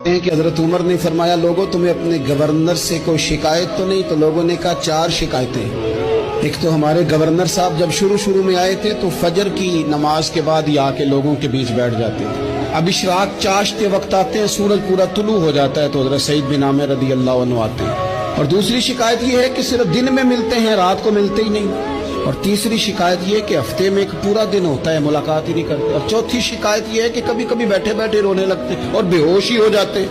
کہ حضرت عمر نے فرمایا لوگوں تمہیں اپنے گورنر سے کوئی شکایت تو نہیں؟ تو لوگوں نے کہا 4 شکایتیں۔ ایک تو ہمارے گورنر صاحب جب شروع میں آئے تھے تو فجر کی نماز کے بعد ہی آ کے لوگوں کے بیچ بیٹھ جاتے تھے۔ اب اشراق چاشت کے وقت آتے ہیں، سورج پورا طلوع ہو جاتا ہے تو حضرت سعید بن عامر رضی اللہ عنہ آتے ہیں۔ اور دوسری شکایت یہ ہے کہ صرف دن میں ملتے ہیں، رات کو ملتے ہی نہیں۔ اور تیسری شکایت یہ کہ ہفتے میں ایک پورا دن ہوتا ہے ملاقات ہی نہیں کرتے۔ اور چوتھی شکایت یہ ہے کہ کبھی کبھی بیٹھے بیٹھے رونے لگتے اور بے ہوش ہی ہو جاتے۔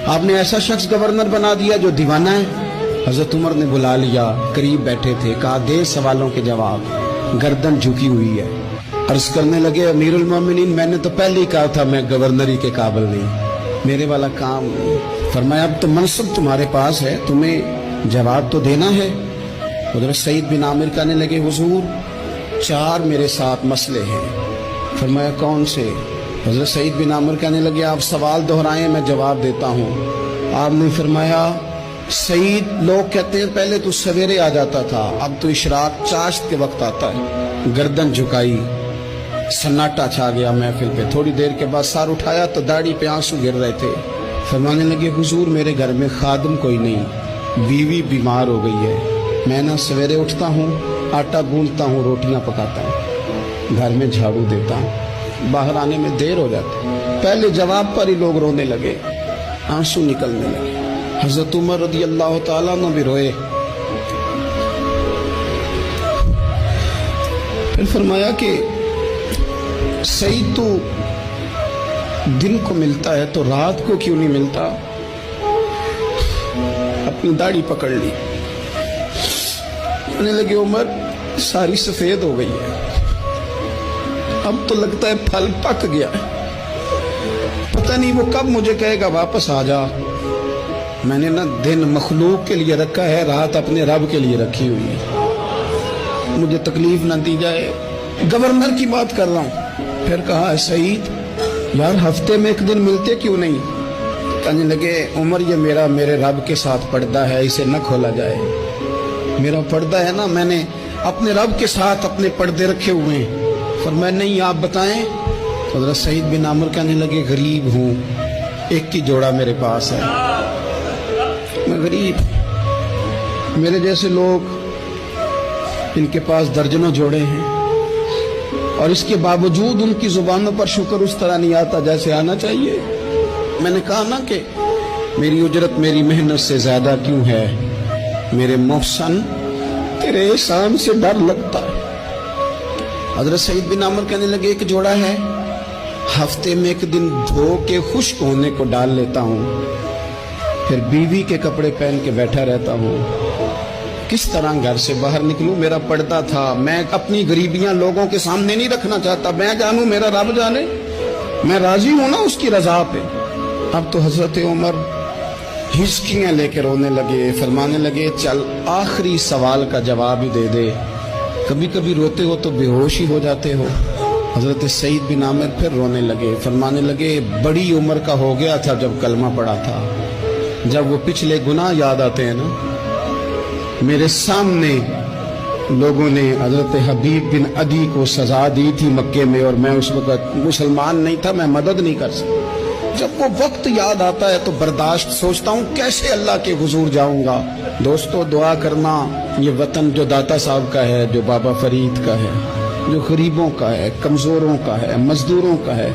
آپ نے ایسا شخص گورنر بنا دیا جو دیوانہ ہے۔ حضرت عمر نے بلا لیا، قریب بیٹھے تھے، کہا دے سوالوں کے جواب۔ گردن جھکی ہوئی ہے، عرض کرنے لگے امیر المومنین میں نے تو پہلے ہی کہا تھا میں گورنری کے قابل نہیں، میرے والا کام نہیں۔ فرمایا اب تو منصب تمہارے پاس ہے، تمہیں جواب تو دینا ہے۔ حضرت سعید بن عامر کہنے لگے حضور 4 میرے ساتھ مسئلے ہیں۔ فرمایا کون سے؟ حضرت سعید بن عامر کہنے لگے آپ سوال دہرائیں میں جواب دیتا ہوں۔ آپ نے فرمایا سعید لوگ کہتے ہیں پہلے تو سویرے آ جاتا تھا، اب تو اشراق چاشت کے وقت آتا ہے۔ گردن جھکائی، سناٹا چھا گیا محفل پہ۔ تھوڑی دیر کے بعد سر اٹھایا تو داڑھی پہ آنسو گر رہے تھے۔ فرمانے لگے حضور میرے گھر میں خادم کوئی نہیں، بیوی بیمار ہو گئی ہے، میں نہ سویرے اٹھتا ہوں، آٹا گوندتا ہوں، روٹیاں پکاتا ہوں، گھر میں جھاڑو دیتا ہوں، باہر آنے میں دیر ہو جاتی۔ پہلے جواب پر ہی لوگ رونے لگے، آنسو نکلنے لگے۔ حضرت عمر رضی اللہ تعالیٰ عنہ بھی روئے۔ پھر فرمایا کہ سعید تو دن کو ملتا ہے تو رات کو کیوں نہیں ملتا؟ اپنی داڑھی پکڑ لی، کہنے لگے عمر ساری سفید ہو گئی ہے، اب تو لگتا ہے پھل پک گیا ہے، پتہ نہیں وہ کب مجھے کہے گا واپس آ جا۔ میں نے نہ دن مخلوق کے لیے رکھا ہے، رات اپنے رب کے لیے رکھی ہوئی ہے، مجھے تکلیف نہ دی جائے۔ گورنر کی بات کر رہا ہوں۔ پھر کہا سعید یار ہفتے میں ایک دن ملتے کیوں نہیں؟ کہنے لگے عمر یہ میرے رب کے ساتھ پردہ ہے، اسے نہ کھولا جائے۔ میرا پردہ ہے نا، میں نے اپنے رب کے ساتھ اپنے پردے رکھے ہوئے ہیں۔ فرمایا نہیں آپ بتائیں۔ حضرت سعید بن عامر کہنے لگے غریب ہوں، ایک ہی جوڑا میرے پاس ہے، میں غریب، میرے جیسے لوگ ان کے پاس درجنوں جوڑے ہیں، اور اس کے باوجود ان کی زبانوں پر شکر اس طرح نہیں آتا جیسے آنا چاہیے۔ میں نے کہا نا کہ میری اجرت میری محنت سے زیادہ کیوں ہے، میرے محسن تیرے احسان سے ڈر لگتا ہے۔ حضرت سعید بن عامر کہنے لگے ایک جوڑا ہے، ہفتے میں ایک دن دھو کے خشک ہونے کو ڈال لیتا ہوں، پھر بیوی کے کپڑے پہن کے بیٹھا رہتا ہوں۔ کس طرح گھر سے باہر نکلوں؟ میرا پردہ تھا، میں اپنی غریبیاں لوگوں کے سامنے نہیں رکھنا چاہتا، میں جانوں میرا رب جانے، میں راضی ہوں نا اس کی رضا پہ۔ اب تو حضرت عمر ہچکیاں لے کے رونے لگے، فرمانے لگے چل آخری سوال کا جواب ہی دے دے، کبھی کبھی روتے ہو تو بے ہوش ہی ہو جاتے ہو۔ حضرت سعید بن عامر پھر رونے لگے، فرمانے لگے بڑی عمر کا ہو گیا تھا جب کلمہ پڑھا تھا، جب وہ پچھلے گناہ یاد آتے ہیں نا۔ میرے سامنے لوگوں نے حضرت حبیب بن عدی کو سزا دی تھی مکے میں، اور میں اس وقت مسلمان نہیں تھا، میں مدد نہیں کر سکتا۔ جب وہ وقت یاد آتا ہے تو برداشت سوچتا ہوں کیسے اللہ کے حضور جاؤں گا۔ دوستو دعا کرنا، یہ وطن جو داتا صاحب کا ہے، جو بابا فرید کا ہے، جو غریبوں کا ہے، کمزوروں کا ہے، مزدوروں کا ہے،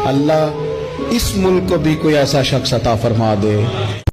اللہ اس ملک کو بھی کوئی ایسا شخص عطا فرما دے